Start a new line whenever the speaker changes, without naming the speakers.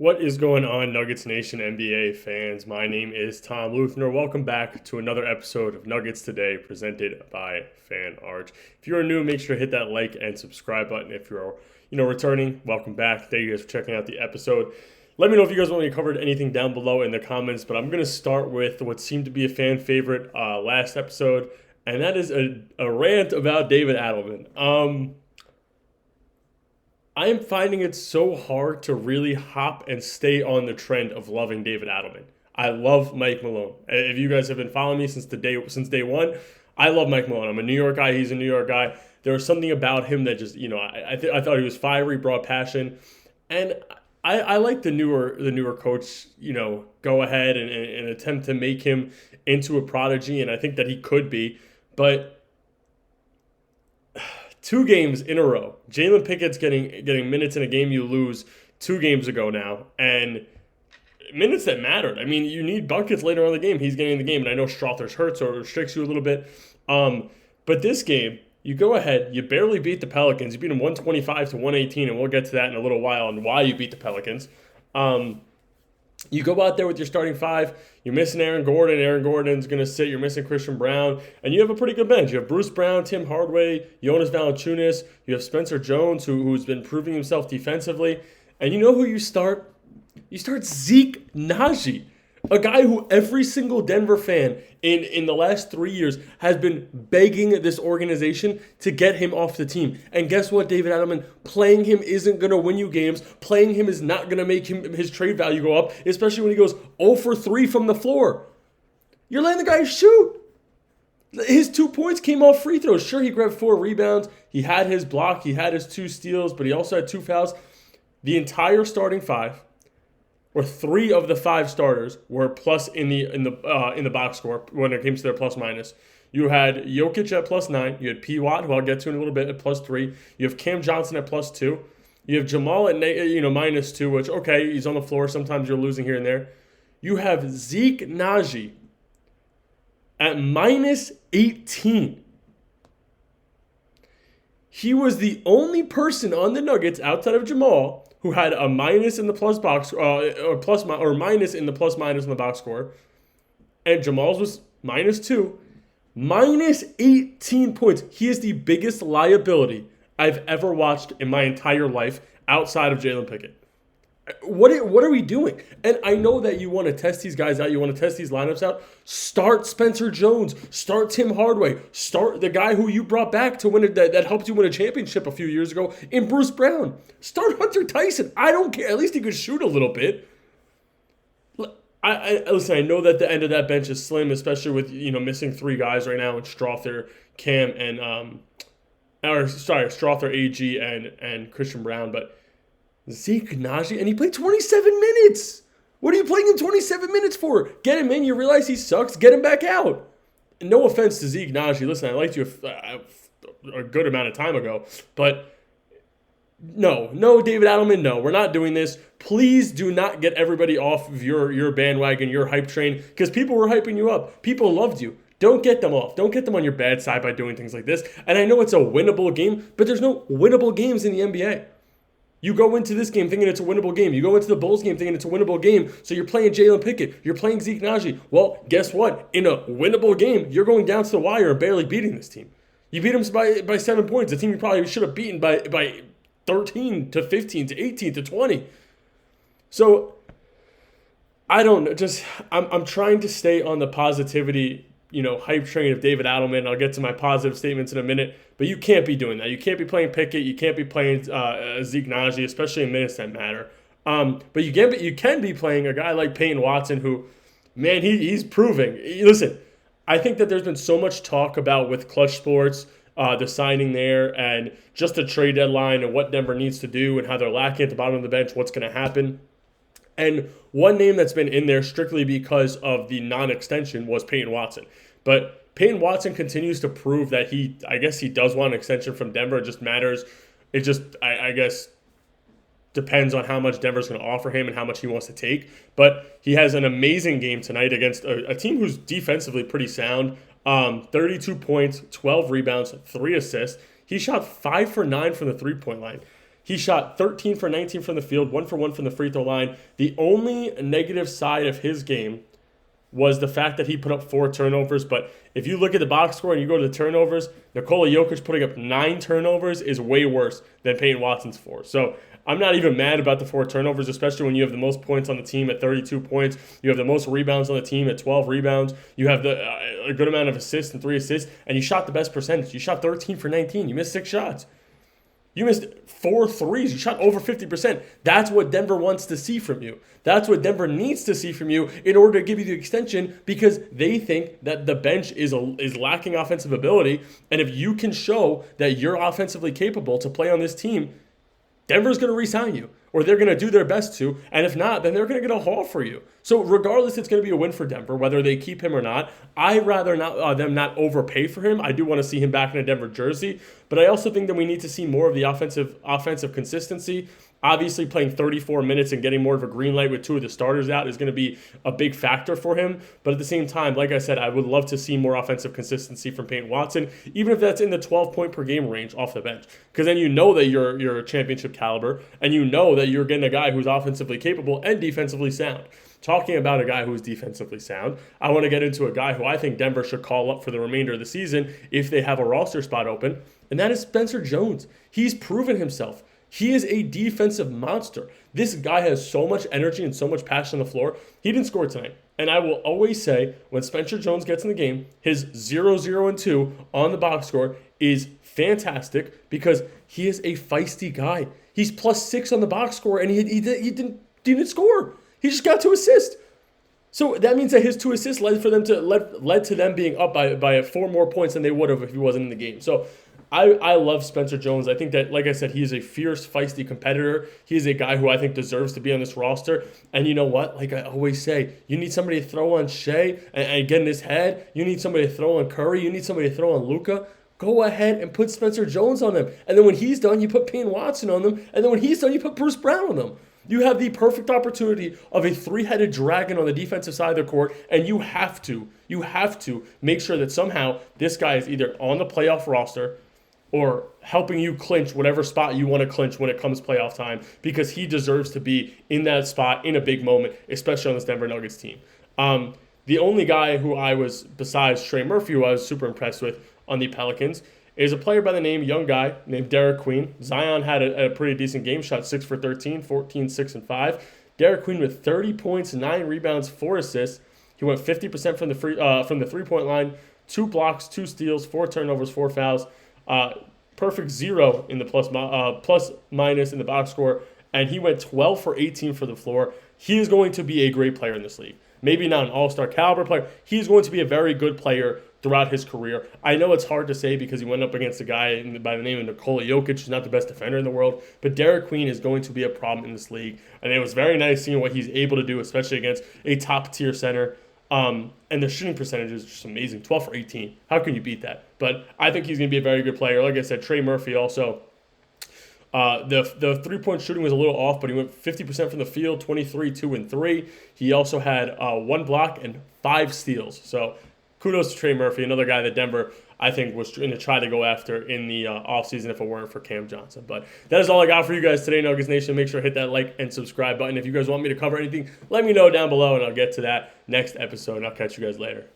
What is going on, Nuggets Nation NBA fans? My name is Tom Leuthner. Welcome back to another episode of Nuggets Today, presented by Fan Arch. If you're new, make sure to hit that like and subscribe button. If you're, returning, welcome back. Thank you guys for checking out the episode. Let me know if you guys want me to cover anything down below in the comments. But I'm going to start with what seemed to be a fan favorite last episode, and that is a rant about David Adelman. I am finding it so hard to really hop and stay on the trend of loving David Adelman. I love Mike Malone. If you guys have been following me since day one, I love Mike Malone. I'm a New York guy. He's a New York guy. There was something about him that just, I thought he was fiery, brought passion, and I like the newer coach. Go ahead and attempt to make him into a prodigy, and I think that he could be, but. 2 games in a row. Jalen Pickett's getting minutes in a game you lose 2 games ago now, and minutes that mattered. I mean, you need buckets later on in the game. He's getting in the game, and I know Strother's hurt, so it restricts you a little bit. But this game, you go ahead, you barely beat the Pelicans. You beat them 125-118, and we'll get to that in a little while and why you beat the Pelicans. You go out there with your starting 5. You're missing Aaron Gordon. Aaron Gordon's going to sit. You're missing Christian Brown. And you have a pretty good bench. You have Bruce Brown, Tim Hardaway, Jonas Valanciunas. You have Spencer Jones, who's been proving himself defensively. And you know who you start? You start Zeke Naji, a guy who every single Denver fan in the last 3 years has been begging this organization to get him off the team. And guess what, David Adelman? Playing him isn't going to win you games. Playing him is not going to make his trade value go up, especially when he goes 0 for 3 from the floor. You're letting the guy shoot. His 2 points came off free throws. Sure, he grabbed 4 rebounds. He had his block. He had his 2 steals, but he also had 2 fouls. The entire starting 5, or 3 of the 5 starters, were plus in the box score when it came to their plus minus. You had Jokic at +9. You had P. Watt, who I'll get to in a little bit, at +3. You have Cam Johnson at +2. You have Jamal at -2, which okay, he's on the floor. Sometimes you're losing here and there. You have Zeke Naji at -18. He was the only person on the Nuggets outside of Jamal who had a minus in the plus box, or minus in the plus minus in the box score, and Jamal's was -2, -18 points. He is the biggest liability I've ever watched in my entire life outside of Jalen Pickett. What are we doing? And I know that you want to test these guys out. You want to test these lineups out. Start Spencer Jones. Start Tim Hardaway. Start the guy who you brought back to win that helped you win a championship a few years ago in Bruce Brown. Start Hunter Tyson. I don't care. At least he could shoot a little bit. Listen, I know that the end of that bench is slim, especially with missing 3 guys right now in Strother, Cam, and Strother, AG, and Christian Brown, but Zeke Naji, and he played 27 minutes. What are you playing him 27 minutes for? Get him in. You realize he sucks. Get him back out. And no offense to Zeke Naji. Listen, I liked you a good amount of time ago. But no, David Adelman, no. We're not doing this. Please do not get everybody off of your bandwagon, your hype train, because people were hyping you up. People loved you. Don't get them off. Don't get them on your bad side by doing things like this. And I know it's a winnable game, but there's no winnable games in the NBA. You go into this game thinking it's a winnable game. You go into the Bulls game thinking it's a winnable game. So you're playing Jalen Pickett. You're playing Zeke Naji. Well, guess what? In a winnable game, you're going down to the wire and barely beating this team. You beat them by 7 points. A team you probably should have beaten by 13 to 15 to 18 to 20. So I don't know. I'm trying to stay on the positivity hype train of David Adelman. I'll get to my positive statements in a minute, but you can't be doing that. You can't be playing Pickett. You can't be playing Zeke Naji, especially in minutes that matter. But you can be playing a guy like Peyton Watson, who, man, he's proving. Listen, I think that there's been so much talk about with Clutch Sports, the signing there, and just the trade deadline and what Denver needs to do and how they're lacking at the bottom of the bench, what's going to happen. And one name that's been in there strictly because of the non-extension was Peyton Watson. But Peyton Watson continues to prove that I guess he does want an extension from Denver. It just matters. It just, I guess, depends on how much Denver's going to offer him and how much he wants to take. But he has an amazing game tonight against a team who's defensively pretty sound. 32 points, 12 rebounds, 3 assists. He shot 5 for 9 from the three-point line. He shot 13 for 19 from the field, 1 for 1 from the free throw line. The only negative side of his game was the fact that he put up 4 turnovers. But if you look at the box score and you go to the turnovers, Nikola Jokic putting up 9 turnovers is way worse than Peyton Watson's 4. So I'm not even mad about the 4 turnovers, especially when you have the most points on the team at 32 points. You have the most rebounds on the team at 12 rebounds. You have a good amount of assists and 3 assists, and you shot the best percentage. You shot 13 for 19. You missed 6 shots. You missed 4 threes. You shot over 50%. That's what Denver wants to see from you. That's what Denver needs to see from you in order to give you the extension, because they think that the bench is lacking offensive ability. And if you can show that you're offensively capable to play on this team, Denver's going to re-sign you, or they're going to do their best to. And if not, then they're going to get a haul for you. So regardless, it's going to be a win for Denver, whether they keep him or not. I'd rather them not overpay for him. I do want to see him back in a Denver jersey, but I also think that we need to see more of the offensive consistency. Obviously, playing 34 minutes and getting more of a green light with 2 of the starters out is going to be a big factor for him. But at the same time, like I said, I would love to see more offensive consistency from Peyton Watson, even if that's in the 12-point per game range off the bench. Because then you know that you're a championship caliber, and you know that you're getting a guy who's offensively capable and defensively sound. Talking about a guy who's defensively sound, I want to get into a guy who I think Denver should call up for the remainder of the season if they have a roster spot open, and that is Spencer Jones. He's proven himself. He is a defensive monster. This guy has so much energy and so much passion on the floor. He didn't score tonight. And I will always say, when Spencer Jones gets in the game, his 0-0-2 on the box score is fantastic because he is a feisty guy. He's +6 on the box score, and he didn't score. He just got 2 assists. So that means that his 2 assists led to them being up by 4 more points than they would have if he wasn't in the game. So I love Spencer Jones. I think that, like I said, he is a fierce, feisty competitor. He is a guy who I think deserves to be on this roster. And you know what? Like I always say, you need somebody to throw on Shea and get in his head. You need somebody to throw on Curry. You need somebody to throw on Luka. Go ahead and put Spencer Jones on them. And then when he's done, you put Peyton Watson on them. And then when he's done, you put Bruce Brown on them. You have the perfect opportunity of a 3-headed dragon on the defensive side of the court, and you have to make sure that somehow this guy is either on the playoff roster or helping you clinch whatever spot you want to clinch when it comes playoff time, because he deserves to be in that spot in a big moment, especially on this Denver Nuggets team. The only guy who I was, besides Trey Murphy, who I was super impressed with on the Pelicans, is a player by the name, young guy, named Derek Queen. Zion had a pretty decent game, shot 6 for 13, 14, 6, and 5. Derek Queen with 30 points, 9 rebounds, 4 assists. He went 50% from the three-point line, 2 blocks, 2 steals, 4 turnovers, 4 fouls. Perfect 0 in the plus minus in the box score, and he went 12 for 18 for the floor. He is going to be a great player in this league. Maybe not an all-star caliber player. He's going to be a very good player throughout his career. I know it's hard to say because he went up against a guy by the name of Nikola Jokic, who's not the best defender in the world, but Derek Queen is going to be a problem in this league, and it was very nice seeing what he's able to do, especially against a top-tier center. And the shooting percentage is just amazing, 12 for 18. How can you beat that? But I think he's going to be a very good player. Like I said, Trey Murphy also, the three-point shooting was a little off, but he went 50% from the field, 23, 2, and 3. He also had 1 block and 5 steals. So kudos to Trey Murphy, another guy that Denver, I think, was going to try to go after in the offseason if it weren't for Cam Johnson. But that is all I got for you guys today, Nuggets Nation. Make sure to hit that like and subscribe button. If you guys want me to cover anything, let me know down below, and I'll get to that next episode. And I'll catch you guys later.